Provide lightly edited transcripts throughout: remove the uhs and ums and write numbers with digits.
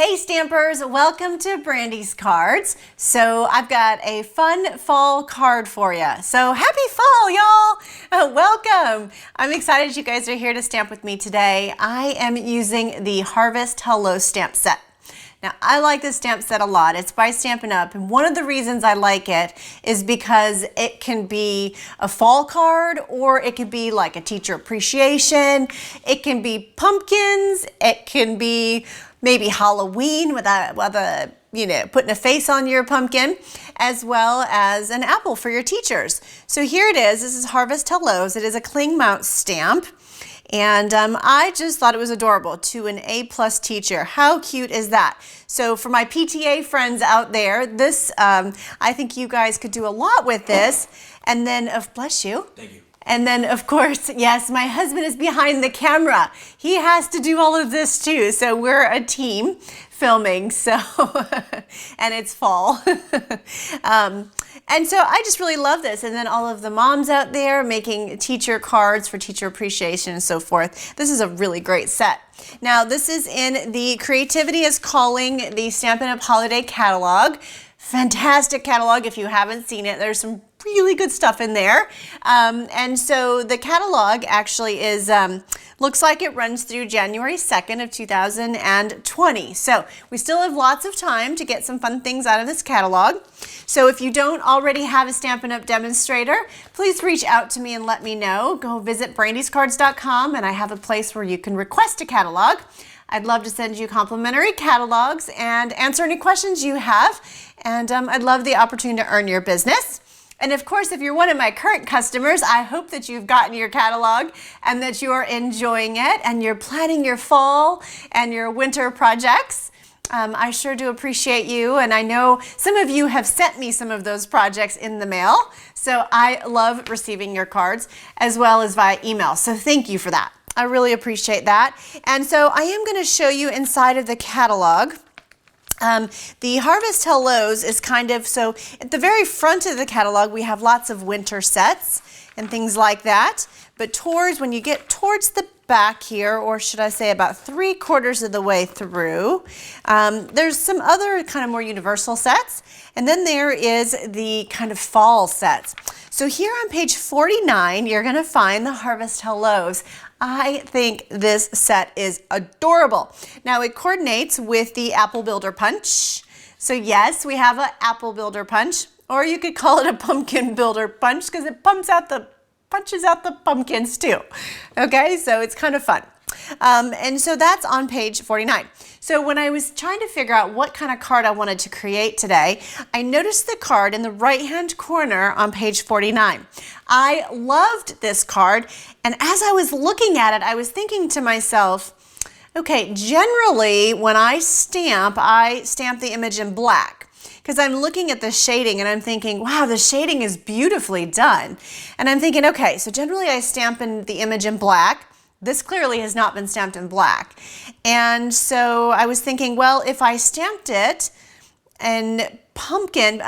Hey Stampers, welcome to Brandy's Cards. So I've got a fun fall card for you. So happy fall, y'all. Welcome. I'm excited you guys are here to stamp with me today. I am using the Harvest Hello stamp set. Now, I like this stamp set a lot. It's by Stampin' Up, and one of the reasons I like it is because it can be a fall card, or it could be like a teacher appreciation. It can be pumpkins. It can be maybe Halloween with a putting a face on your pumpkin, as well as an apple for your teachers. So here it is. This is Harvest Hellos. It is a cling mount stamp. And I just thought it was adorable. To an A+ teacher. How cute is that? So for my PTA friends out there, this, I think you guys could do a lot with this. And then, bless you. Thank you. And then, of course, yes, my husband is behind the camera. He has to do all of this too. So we're a team filming, so, and it's fall. And so I just really love this. And then all of the moms out there making teacher cards for teacher appreciation and so forth. This is a really great set. Now, this is in the Creativity is Calling, the Stampin' Up! Holiday Catalog. Fantastic catalog if you haven't seen it. There's some really good stuff in there. And so the catalog actually is, looks like it runs through January 2nd of 2020. So we still have lots of time to get some fun things out of this catalog. So if you don't already have a Stampin' Up! Demonstrator, please reach out to me and let me know. Go visit brandyscards.com, and I have a place where you can request a catalog. I'd love to send you complimentary catalogs and answer any questions you have. And I'd love the opportunity to earn your business. And of course, if you're one of my current customers, I hope that you've gotten your catalog and that you are enjoying it and you're planning your fall and your winter projects. I sure do appreciate you, and I know some of you have sent me some of those projects in the mail. So I love receiving your cards as well as via email. So thank you for that. I really appreciate that. And so I am going to show you inside of the catalog. The Harvest Hellos is kind of, so at the very front of the catalog, we have lots of winter sets and things like that. But when you get towards the back here, or should I say about 3/4 of the way through, there's some other kind of more universal sets. And then there is the kind of fall sets. So here on page 49, you're going to find the Harvest Hellos. I think this set is adorable. Now it coordinates with the Apple Builder Punch. So yes, we have an Apple Builder Punch, or you could call it a Pumpkin Builder Punch because it punches out the pumpkins too. Okay, so it's kind of fun. And so that's on page 49. So when I was trying to figure out what kind of card I wanted to create today, I noticed the card in the right-hand corner on page 49. I loved this card, and as I was looking at it, I was thinking to myself, okay, generally when I stamp the image in black, because I'm looking at the shading and I'm thinking, wow, the shading is beautifully done. And I'm thinking, okay, so generally I stamp the image in black. This clearly has not been stamped in black. And so I was thinking, well, if I stamped it and pumpkin,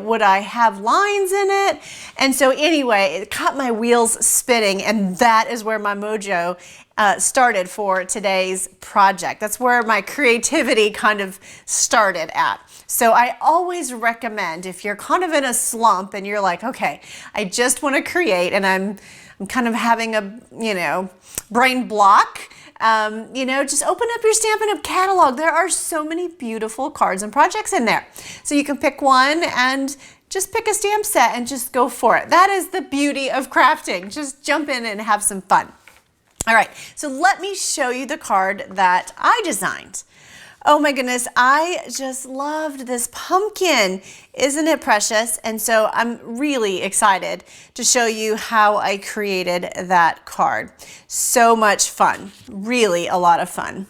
would I have lines in it? And so anyway, it caught my wheels spinning, and that is where my mojo started for today's project. That's where my creativity kind of started at. So I always recommend, if you're kind of in a slump and you're like, okay, I just want to create and I'm kind of having a, brain block, just open up your Stampin' Up! Catalog. There are so many beautiful cards and projects in there. So you can pick one and just pick a stamp set and just go for it. That is the beauty of crafting. Just jump in and have some fun. All right, so let me show you the card that I designed. Oh my goodness, I just loved this pumpkin. Isn't it precious? And so I'm really excited to show you how I created that card. So much fun, really a lot of fun.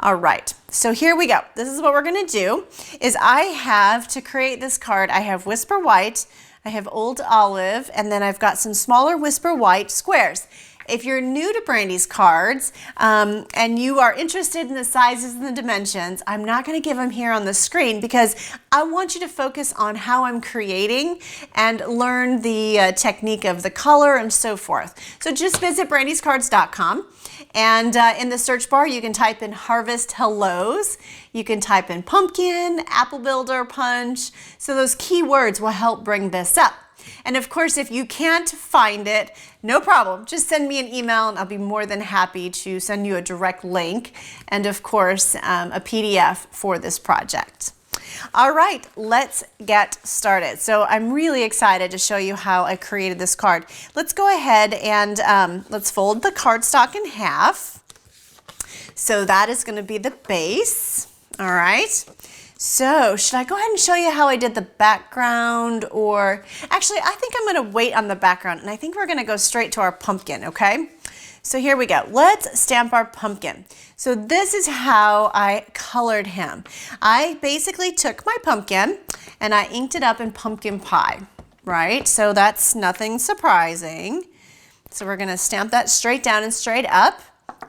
All right, so here we go. This is what we're gonna do, is to create this card, I have Whisper White, I have Old Olive, and then I've got some smaller Whisper White squares. if you're new to Brandy's cards and you are interested in the sizes and the dimensions, I'm not going to give them here on the screen because I want you to focus on how I'm creating and learn the technique of the color and so forth. So just visit brandyscards.com. And in the search bar, you can type in Harvest Hellos. You can type in pumpkin, apple builder, punch. So those keywords will help bring this up. And of course, if you can't find it, no problem. Just send me an email and I'll be more than happy to send you a direct link and of course, a PDF for this project. All right, let's get started. So I'm really excited to show you how I created this card. Let's go ahead and let's fold the cardstock in half. So that is going to be the base. All right. So should I go ahead and show you how I did the background, or actually I think I'm going to wait on the background and I think we're going to go straight to our pumpkin, okay? So here we go. Let's stamp our pumpkin. So this is how I colored him. I basically took my pumpkin and I inked it up in pumpkin pie, right? So that's nothing surprising. So we're going to stamp that straight down and straight up.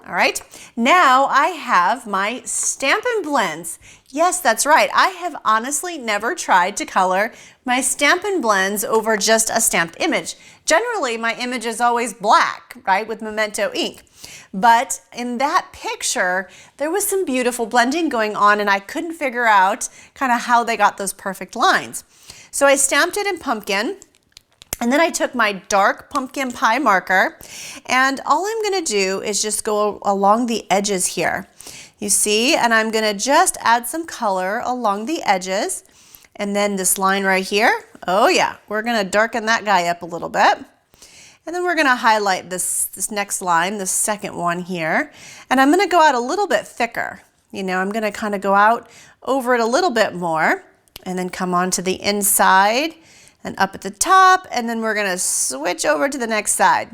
All right, now I have my Stampin' Blends. Yes, that's right. I have honestly never tried to color my Stampin' Blends over just a stamped image. Generally, my image is always black, right, with Memento ink. But in that picture, there was some beautiful blending going on and I couldn't figure out kind of how they got those perfect lines. So I stamped it in pumpkin. And then I took my dark pumpkin pie marker and all I'm going to do is just go along the edges here. You see, and I'm going to just add some color along the edges. And then this line right here, oh yeah, we're going to darken that guy up a little bit. And then we're going to highlight this next line, the second one here. And I'm going to go out a little bit thicker. You know, I'm going to kind of go out over it a little bit more and then come on to the inside and up at the top, and then we're gonna switch over to the next side.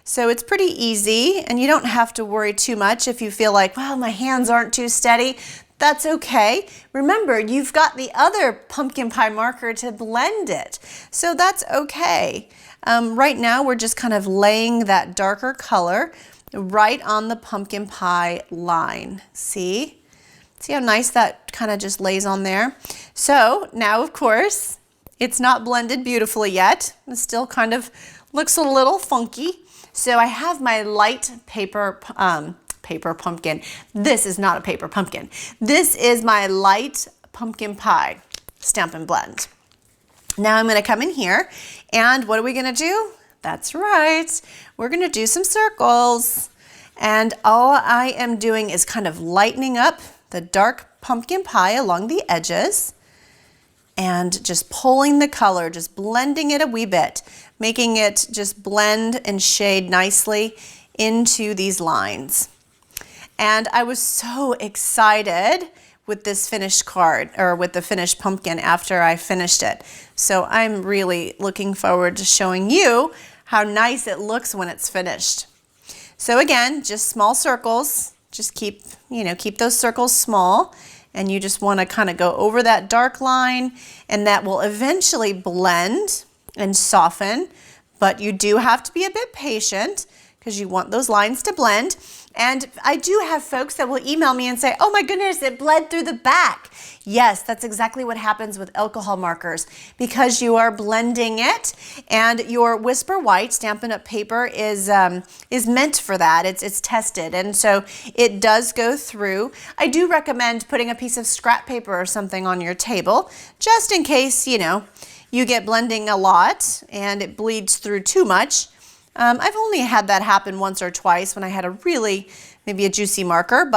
So it's pretty easy, and you don't have to worry too much if you feel like, well, my hands aren't too steady. That's okay. Remember, you've got the other pumpkin pie marker to blend it, so that's okay. Right now, we're just kind of laying that darker color right on the pumpkin pie line. See? See how nice that kind of just lays on there? So now, of course, it's not blended beautifully yet. It still kind of looks a little funky. So I have my light paper pumpkin. This is not a paper pumpkin. This is my light pumpkin pie Stampin' Blend. Now I'm going to come in here and what are we going to do? That's right. We're going to do some circles. And all I am doing is kind of lightening up the dark pumpkin pie along the edges. And just pulling the color, just blending it a wee bit, making it just blend and shade nicely into these lines. And I was so excited with this finished card, or with the finished pumpkin after I finished it. So I'm really looking forward to showing you how nice it looks when it's finished. So again, just small circles, just keep those circles small. And you just want to kind of go over that dark line and that will eventually blend and soften, but you do have to be a bit patient because you want those lines to blend. And I do have folks that will email me and say, oh my goodness, it bled through the back. Yes, that's exactly what happens with alcohol markers because you are blending it, and your Whisper White Stampin' Up! Paper is meant for that. It's tested, and so it does go through. I do recommend putting a piece of scrap paper or something on your table just in case, you know, you get blending a lot and it bleeds through too much. I've only had that happen once or twice when I had maybe a juicy marker,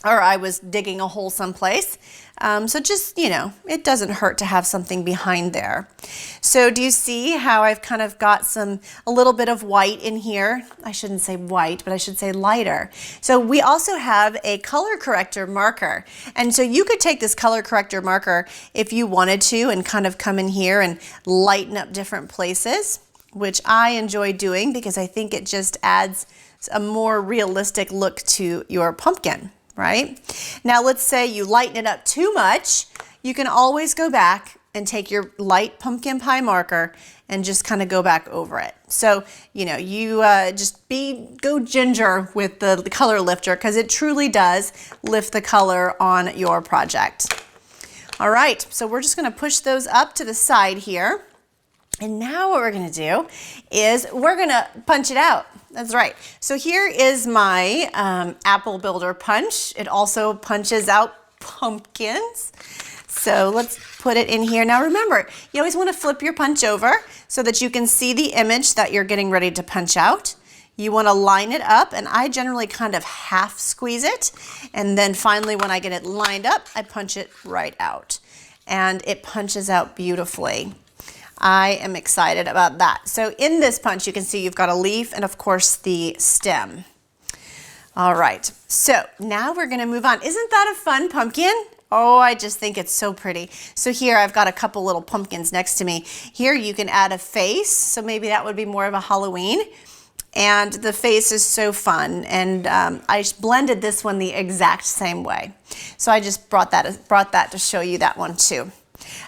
or I was digging a hole someplace. So just, you know, it doesn't hurt to have something behind there. So do you see how I've kind of got a little bit of white in here? I shouldn't say white, but I should say lighter. So we also have a color corrector marker. And so you could take this color corrector marker if you wanted to and kind of come in here and lighten up different places, which I enjoy doing because I think it just adds a more realistic look to your pumpkin, right? Now let's say you lighten it up too much. You can always go back and take your light pumpkin pie marker and just kind of go back over it. So, you know, you just go ginger with the color lifter, because it truly does lift the color on your project. All right, so we're just gonna push those up to the side here. And now what we're gonna do is we're gonna punch it out. That's right. So here is my apple builder punch. It also punches out pumpkins. So let's put it in here. Now remember, you always want to flip your punch over so that you can see the image that you're getting ready to punch out. You want to line it up, and I generally kind of half squeeze it. And then finally, when I get it lined up, I punch it right out. And it punches out beautifully. I am excited about that. So in this punch, you can see you've got a leaf and of course the stem. All right, so now we're gonna move on. Isn't that a fun pumpkin? Oh, I just think it's so pretty. So here I've got a couple little pumpkins next to me. Here you can add a face, so maybe that would be more of a Halloween. And the face is so fun, and I blended this one the exact same way. So I just brought that to show you that one too.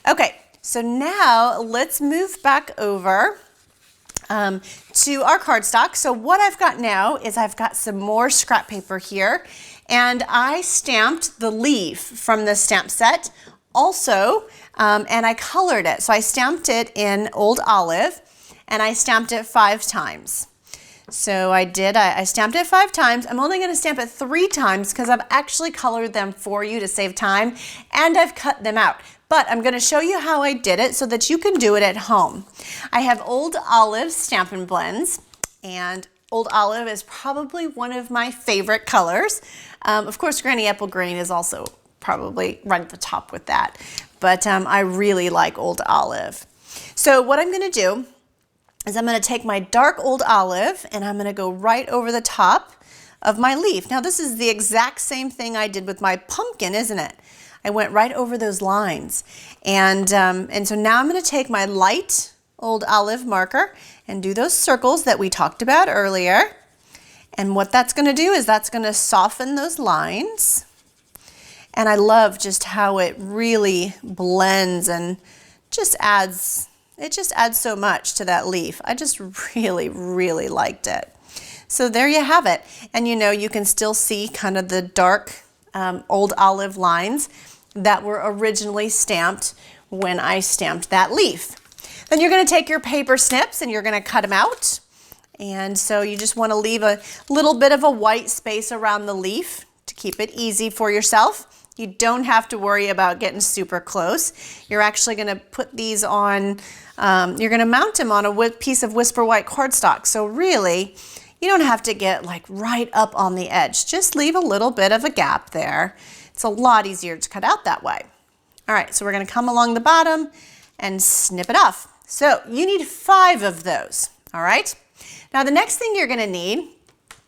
Okay. So now let's move back over to our cardstock. So what I've got now is I've got some more scrap paper here, and I stamped the leaf from the stamp set also, and I colored it. So I stamped it in Old Olive, and I stamped it 5 times. So I stamped it 5 times. I'm only gonna stamp it 3 times because I've actually colored them for you to save time, and I've cut them out. But I'm gonna show you how I did it so that you can do it at home. I have Old Olive Stampin' Blends, and Old Olive is probably one of my favorite colors. Of course, Granny Apple Green is also probably right at the top with that, but I really like Old Olive. So what I'm gonna do is I'm gonna take my dark Old Olive and I'm gonna go right over the top of my leaf. Now this is the exact same thing I did with my pumpkin, isn't it? I went right over those lines. And so now I'm gonna take my light Old Olive marker and do those circles that we talked about earlier. And what that's gonna do is that's gonna soften those lines. And I love just how it really blends and it just adds so much to that leaf. I just really, really liked it. So there you have it. And you know, you can still see kind of the dark Old Olive lines that were originally stamped when I stamped that leaf. Then you're gonna take your paper snips and you're gonna cut them out. And so you just wanna leave a little bit of a white space around the leaf to keep it easy for yourself. You don't have to worry about getting super close. You're actually gonna put these on, you're gonna mount them on a piece of Whisper White cardstock. So really, you don't have to get like right up on the edge. Just leave a little bit of a gap there. It's a lot easier to cut out that way. All right, so we're gonna come along the bottom and snip it off. So you need 5 of those, all right? Now the next thing you're gonna need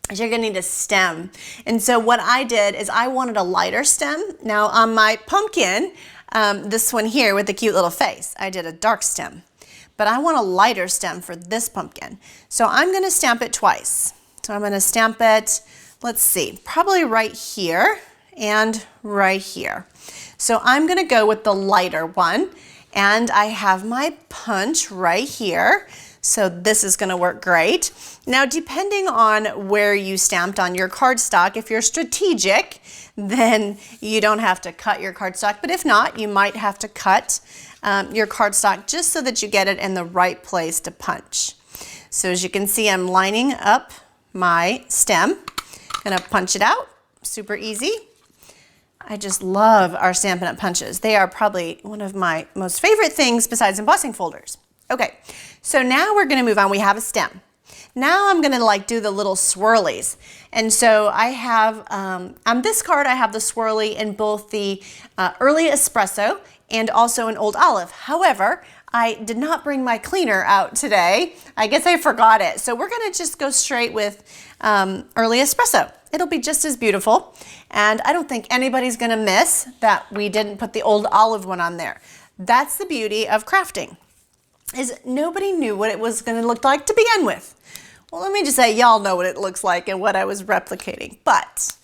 is you're gonna need a stem. And so what I did is I wanted a lighter stem. Now on my pumpkin, this one here with the cute little face, I did a dark stem. But I want a lighter stem for this pumpkin. So I'm gonna stamp it twice. So I'm gonna stamp it, let's see, probably right here and right here. So I'm gonna go with the lighter one, and I have my punch right here. So this is gonna work great. Now, depending on where you stamped on your cardstock, if you're strategic, then you don't have to cut your cardstock. But if not, you might have to cut your cardstock just so that you get it in the right place to punch. So as you can see, I'm lining up my stem. Gonna punch it out, super easy. I just love our Stampin' Up! Punches. They are probably one of my most favorite things besides embossing folders. Okay, so now we're gonna move on. We have a stem. Now I'm gonna like do the little swirlies. And so I have, on this card, I have the swirly in both the early espresso and also an Old Olive. However, I did not bring my cleaner out today. I guess I forgot it. So we're gonna just go straight with early espresso. It'll be just as beautiful. And I don't think anybody's gonna miss that we didn't put the Old Olive one on there. That's the beauty of crafting, is nobody knew what it was gonna look like to begin with. Well, let me just say, y'all know what it looks like and what I was replicating. But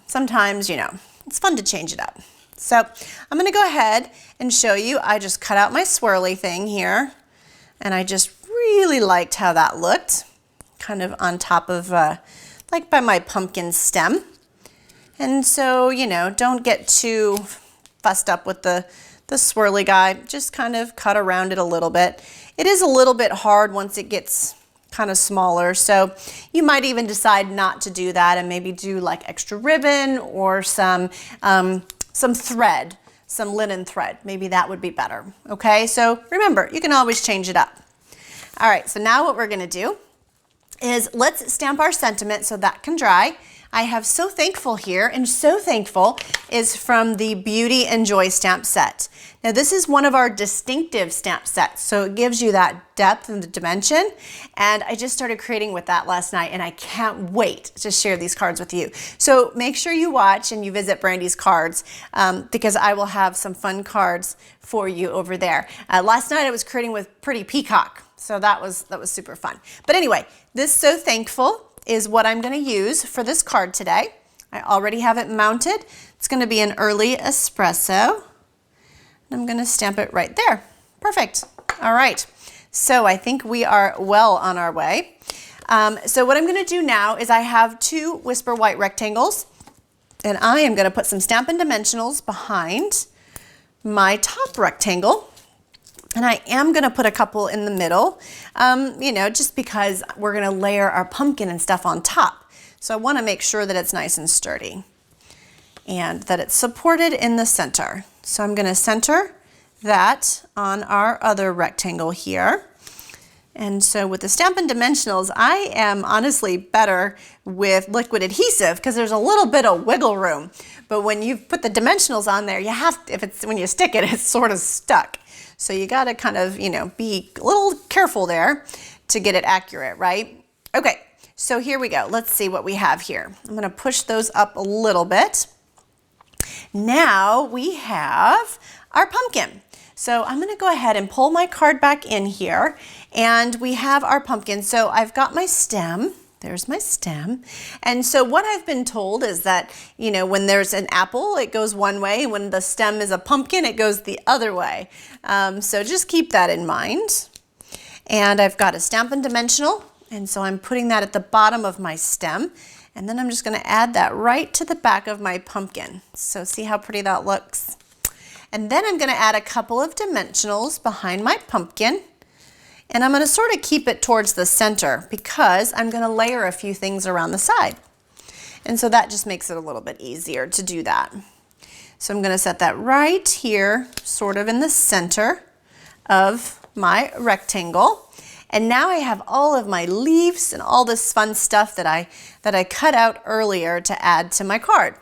sometimes, you know, it's fun to change it up. So I'm gonna go ahead and show you. I just cut out my swirly thing here, and I just really liked how that looked, kind of on top of, like by my pumpkin stem. And so, you know, don't get too fussed up with the swirly guy, just kind of cut around it a little bit. It is a little bit hard once it gets kind of smaller, so you might even decide not to do that and maybe do like extra ribbon or some thread, some linen thread. Maybe that would be better. Okay, so remember, you can always change it up. All right, so now what we're gonna do is let's stamp our sentiment so that can dry. I have So Thankful here, and So Thankful is from the Beauty and Joy stamp set. Now this is one of our distinctive stamp sets, so it gives you that depth and the dimension, and I just started creating with that last night, and I can't wait to share these cards with you. So make sure you watch and you visit Brandy's cards, because I will have some fun cards for you over there. Last night I was creating with Pretty Peacock, so that was super fun. But anyway, this So Thankful is what I'm gonna use for this card today. I already have it mounted. It's gonna be an early espresso. I'm gonna stamp it right there. Perfect. All right, so I think we are well on our way. So what I'm gonna do now is I have 2 Whisper White rectangles, and I am gonna put some Stampin' Dimensionals behind my top rectangle. And I am gonna put a couple in the middle, you know, just because we're gonna layer our pumpkin and stuff on top. So I wanna make sure that it's nice and sturdy and that it's supported in the center. So I'm gonna center that on our other rectangle here. And so with the Stampin' Dimensionals, I am honestly better with liquid adhesive because there's a little bit of wiggle room. But when you put the dimensionals on there, you have, when you stick it, it's sort of stuck. So you gotta kind of, you know, be a little careful there to get it accurate, right? Okay, so here we go. Let's see what we have here. I'm gonna push those up a little bit. Now we have our pumpkin. So I'm gonna go ahead and pull my card back in here, and we have our pumpkin. So I've got my stem. There's my stem. And so what I've been told is that, you know, when there's an apple, it goes one way. When the stem is a pumpkin, it goes the other way. So just keep that in mind. And I've got a Stampin' Dimensional, and so I'm putting that at the bottom of my stem. And then I'm just gonna add that right to the back of my pumpkin. So see how pretty that looks? And then I'm gonna add a couple of dimensionals behind my pumpkin. And I'm gonna sort of keep it towards the center because I'm gonna layer a few things around the side. And so that just makes it a little bit easier to do that. So I'm gonna set that right here, sort of in the center of my rectangle. And now I have all of my leaves and all this fun stuff that I cut out earlier to add to my card.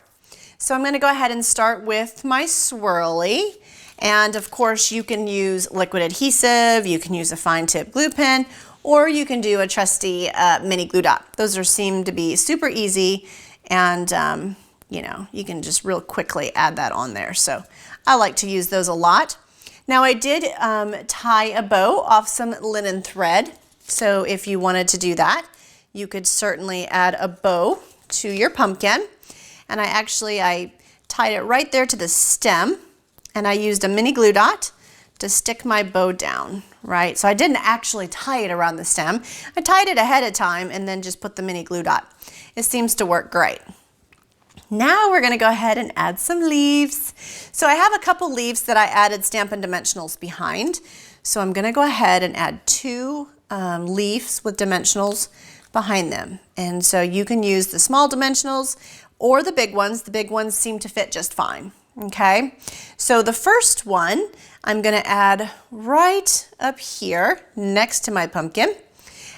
So I'm gonna go ahead and start with my swirly. And of course you can use liquid adhesive, you can use a fine tip glue pen, or you can do a trusty mini glue dot. Those seem to be super easy, and you know, you can just real quickly add that on there. So I like to use those a lot. Now I did tie a bow off some linen thread. So if you wanted to do that, you could certainly add a bow to your pumpkin. And I tied it right there to the stem, and I used a mini glue dot to stick my bow down, right? So I didn't actually tie it around the stem. I tied it ahead of time and then just put the mini glue dot. It seems to work great. Now we're gonna go ahead and add some leaves. So I have a couple leaves that I added Stampin' Dimensionals behind. So I'm gonna go ahead and add 2 leaves with dimensionals behind them. And so you can use the small dimensionals or the big ones. The big ones seem to fit just fine. Okay, so the first one I'm gonna add right up here next to my pumpkin.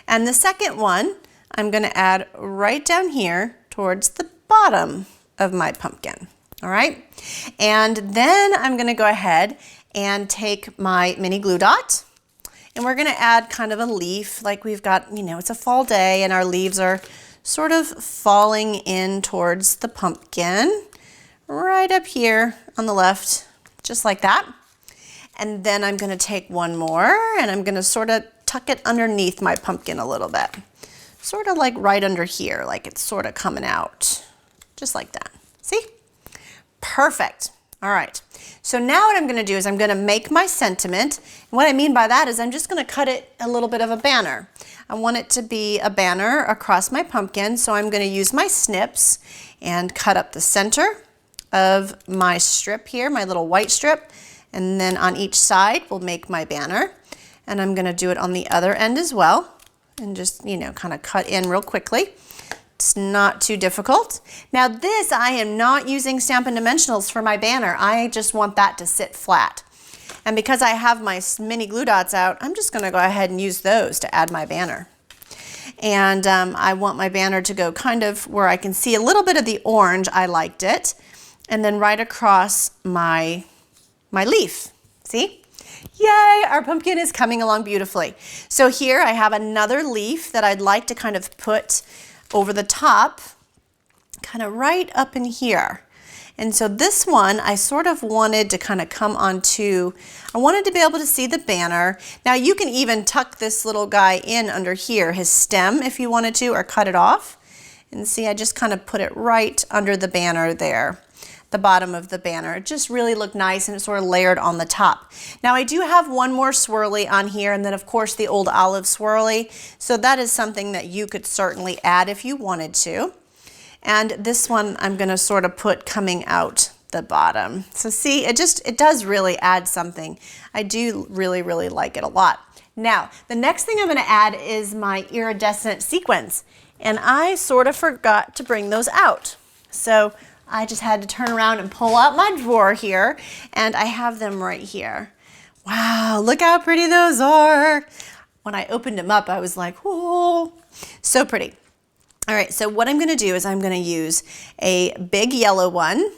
And the second one I'm gonna add right down here towards the bottom of my pumpkin. All right, and then I'm gonna go ahead and take my mini glue dot, and we're gonna add kind of a leaf, like we've got, you know, it's a fall day and our leaves are sort of falling in towards the pumpkin. Right up here on the left, just like that. And then I'm gonna take one more and I'm gonna sort of tuck it underneath my pumpkin a little bit. Sort of like right under here, like it's sort of coming out, just like that. See? Perfect. All right, so now what I'm going to do is I'm going to make my sentiment. And what I mean by that is I'm just going to cut it a little bit of a banner. I want it to be a banner across my pumpkin, so I'm going to use my snips and cut up the center of my strip here, my little white strip, and then on each side we'll make my banner. And I'm going to do it on the other end as well, and just, you know, kind of cut in real quickly. It's not too difficult. Now this, I am not using Stampin' Dimensionals for my banner. I just want that to sit flat. And because I have my mini glue dots out, I'm just gonna go ahead and use those to add my banner. And I want my banner to go kind of where I can see a little bit of the orange. I liked it. And then right across my leaf, see? Yay, our pumpkin is coming along beautifully. So here I have another leaf that I'd like to kind of put over the top, kind of right up in here. And so this one, I sort of wanted to kind of come onto, I wanted to be able to see the banner. Now you can even tuck this little guy in under here, his stem, if you wanted to, or cut it off. And see, I just kind of put it right under the banner there, the bottom of the banner. It just really looked nice, and it's sort of layered on the top. Now I do have one more swirly on here, and then of course the old olive swirly. So that is something that you could certainly add if you wanted to. And this one I'm going to sort of put coming out the bottom. So see, it does really add something. I do really, really like it a lot. Now, the next thing I'm going to add is my iridescent sequins. And I sort of forgot to bring those out. So I just had to turn around and pull out my drawer here, and I have them right here. Wow, look how pretty those are. When I opened them up, I was like, whoa, so pretty. All right, so what I'm gonna do is I'm gonna use a big yellow one.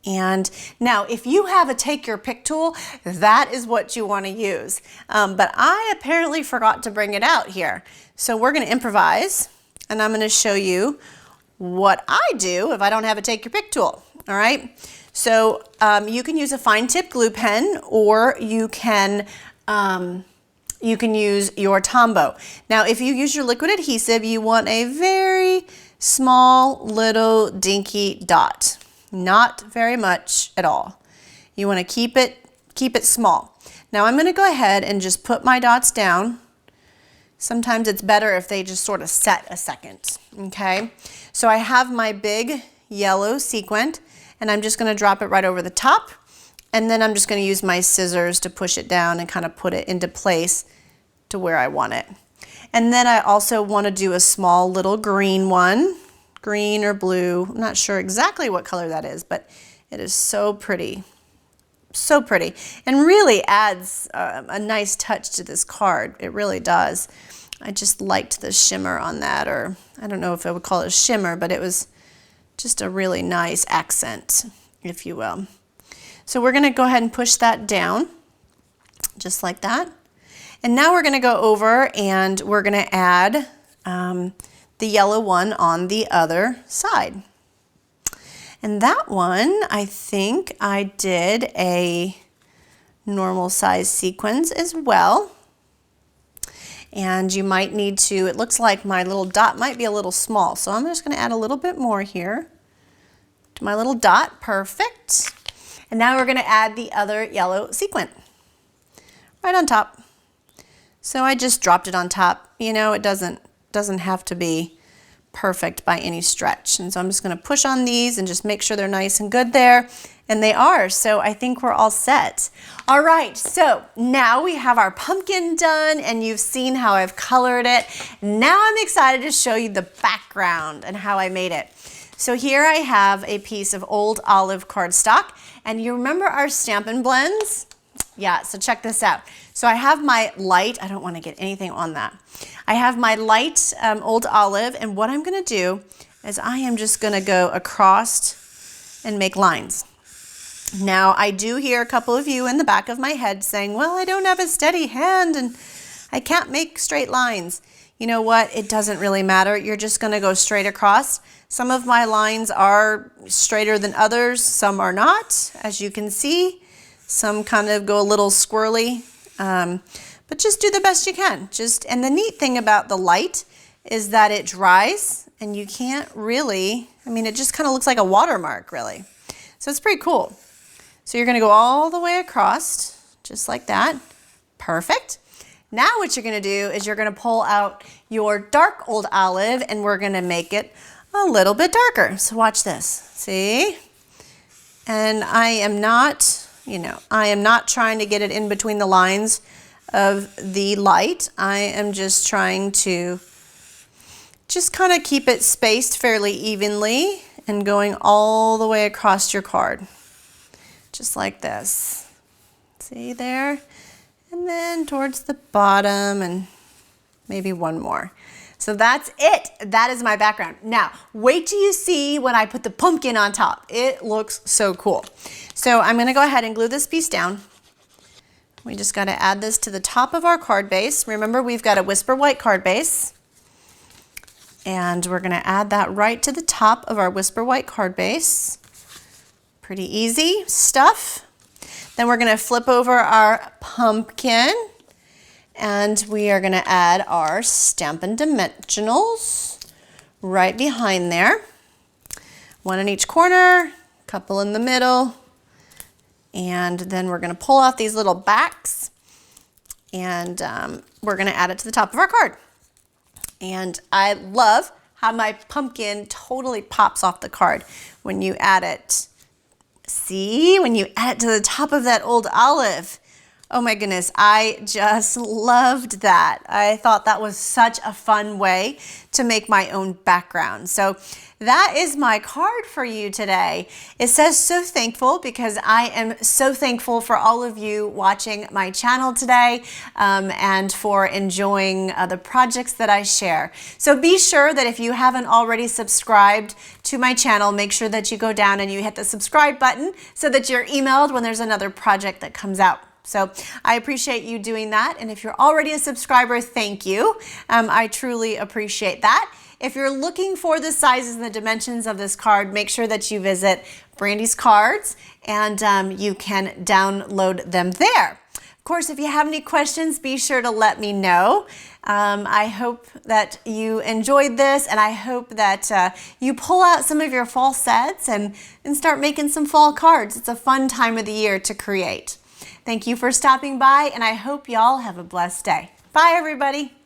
And now if you have a take your pick tool, that is what you wanna use. But I apparently forgot to bring it out here. So we're gonna improvise, and I'm gonna show you what I do if I don't have a take your pick tool. All right, so you can use a fine tip glue pen, or you can use your Tombow. Now if you use your liquid adhesive, you want a very small little dinky dot, not very much at all. You want to keep it small. Now I'm going to go ahead and just put my dots down. Sometimes it's better if they just sort of set a second, okay? So I have my big yellow sequin, and I'm just going to drop it right over the top, and then I'm just going to use my scissors to push it down and kind of put it into place to where I want it. And then I also want to do a small little green one, green or blue. I'm not sure exactly what color that is, but it is so pretty. So pretty, and really adds a nice touch to this card. It really does. I just liked the shimmer on that, or I don't know if I would call it a shimmer, but it was just a really nice accent, if you will. So we're going to go ahead and push that down, just like that. And now we're going to go over and we're going to add the yellow one on the other side. And that one, I think I did a normal size sequins as well. And you might need to, it looks like my little dot might be a little small, so I'm just going to add a little bit more here to my little dot. Perfect. And now we're going to add the other yellow sequin right on top. So I just dropped it on top. You know, it doesn't have to be perfect by any stretch. And so I'm just going to push on these and just make sure they're nice and good there. And they are, so I think we're all set. All right, so now we have our pumpkin done, and you've seen how I've colored it. Now I'm excited to show you the background and how I made it. So here I have a piece of old olive cardstock, and you remember our Stampin' Blends? Yeah, so check this out. So I have my light, I don't want to get anything on that. I have my light old olive, and what I'm going to do is I am just going to go across and make lines. Now I do hear a couple of you in the back of my head saying, well, I don't have a steady hand and I can't make straight lines. You know what? It doesn't really matter. You're just going to go straight across. Some of my lines are straighter than others. Some are not, as you can see. Some kind of go a little squirrely. But just do the best you can. And the neat thing about the light is that it dries and you can't really, I mean, it just kind of looks like a watermark really. So it's pretty cool. So you're gonna go all the way across, just like that. Perfect. Now what you're gonna do is you're gonna pull out your dark old olive and we're gonna make it a little bit darker. So watch this, see? And I am not, I am not trying to get it in between the lines of the light. I am just trying to just kind of keep it spaced fairly evenly and going all the way across your card. Just like this. See there? And then towards the bottom and maybe one more. So that's it. That is my background. Now, wait till you see when I put the pumpkin on top. It looks so cool. So I'm gonna go ahead and glue this piece down. We just gotta add this to the top of our card base. Remember, we've got a Whisper White card base. And we're gonna add that right to the top of our Whisper White card base. Pretty easy stuff. Then we're gonna flip over our pumpkin and we are gonna add our Stampin' Dimensionals right behind there. One in each corner, couple in the middle, and then we're gonna pull off these little backs and we're gonna add it to the top of our card. And I love how my pumpkin totally pops off the card when you add it. See, when you add it to the top of that old olive. Oh my goodness, I just loved that. I thought that was such a fun way to make my own background. So that is my card for you today. It says so thankful because I am so thankful for all of you watching my channel today and for enjoying the projects that I share. So be sure that if you haven't already subscribed to my channel, make sure that you go down and you hit the subscribe button so that you're emailed when there's another project that comes out. So I appreciate you doing that. And if you're already a subscriber, thank you. I truly appreciate that. If you're looking for the sizes and the dimensions of this card, make sure that you visit Brandy's Cards and you can download them there. Of course, if you have any questions, be sure to let me know. I hope that you enjoyed this and I hope that you pull out some of your fall sets and start making some fall cards. It's a fun time of the year to create. Thank you for stopping by and I hope y'all have a blessed day. Bye everybody.